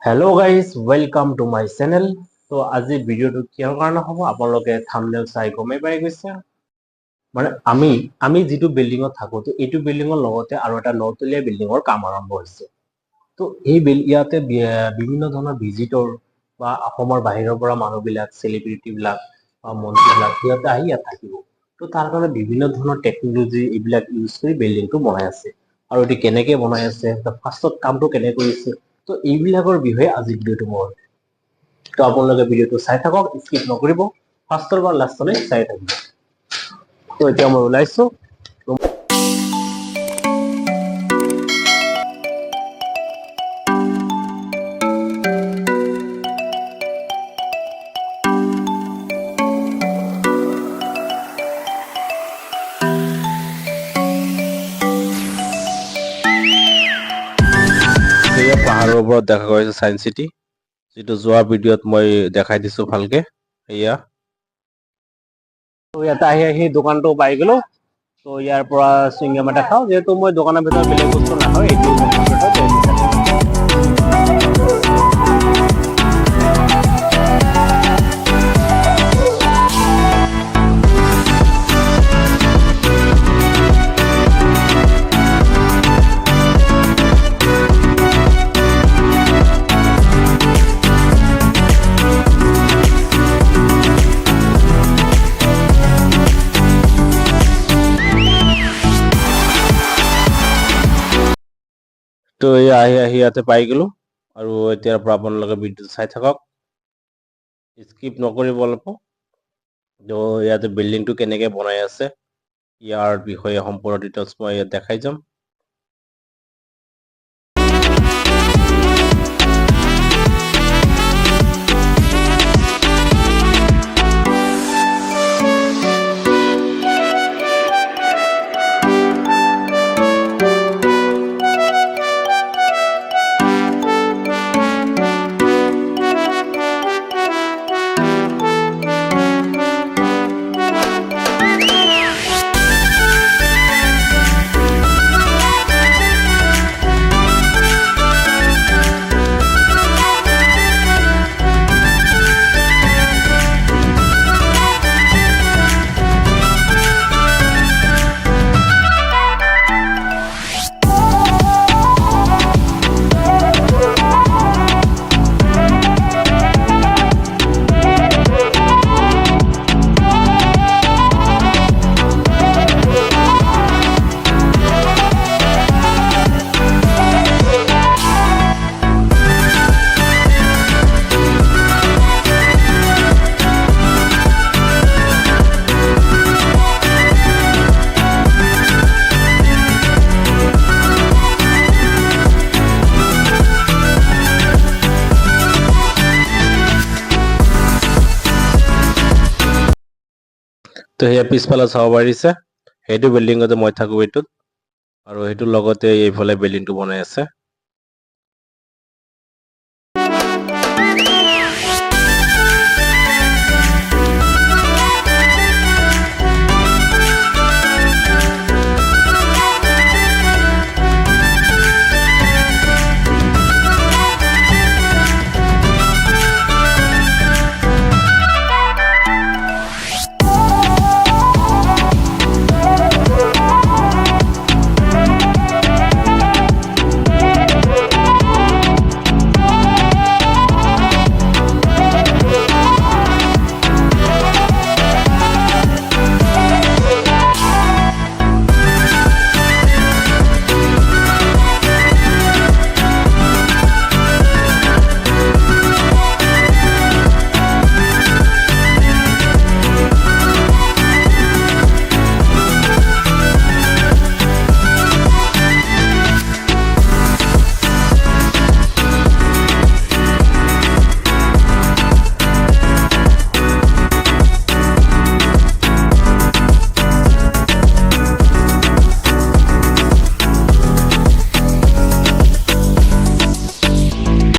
Hello guys, welcome to my channel. So আজি ভিডিওটো কিহৰ কাৰণে হ'ব আপোনালোকে থাম্বনেল চাই গমে পাই গৈছে মানে আমি যেটো বিল্ডিংত থাকো তো এটো বিল্ডিংৰ লগতে আৰু এটা নতুলিয়া বিল্ডিংৰ কাম আৰম্ভ হৈছে তো এই ইয়াতে বিভিন্ন ধৰণৰ ভিজিটৰ বা অসমৰ বাহিৰৰ পৰা মানুহবিলাক সেলিব্ৰিটি বিলাক বা মন্ত্ৰীবিলাক ইয়াতে আহি ইয়াত থাকিব তো তাৰ কাৰণে বিভিন্ন ধৰণৰ টেকনলজি এইবিলাক ইউজ কৰি বিল্ডিংটো বনাই আছে আৰু এটো কেনেকৈ বনাই আছে তো ফাৰ্ষ্টত কামটো কেনে কৰিছে তো এইবিলাকৰ বিষয়ে আজি ভিডিওটো মই তো আপোনালোকে ভিডিওটো চাই থাকক স্কিপ নকৰিব ফাৰ্ষ্টৰ পৰা লাষ্টলৈ চাই থাকিব তো এতিয়া মই ওলাইছো পাহাৰৰ ওপৰত দেখা গৈছে সায়েন্স সিটি যেটো যোৱা ভিডিওত মই দেখাই দিছো ভালকে এয়া তো ইয়াতে আহি দোকানটো পাই গলো তো ইয়াৰ পৰা সুইংগাম এটা খাও যেহেতু মই দোকানৰ ভিতৰত বেলেগ বস্তু নাখাও এইটো তো আহি ইয়াতে পাই গলো আৰু এতিয়াৰ পৰা আপোনালোকে ভিডিওটো চাই থাকক স্কিপ নকৰিব অলপ তো ইয়াতে বিল্ডিংটো কেনেকৈ বনাই আছে ইয়াৰ বিষয়ে সম্পূৰ্ণ ডিটেইলছ মই ইয়াত দেখাই যাম তো হেয়া পিছফালে চাব পাৰিছে সেইটো বিল্ডিংতে মই থাকো এইটোত আৰু সেইটো লগতে এইফালে বিল্ডিংটো বনাই আছে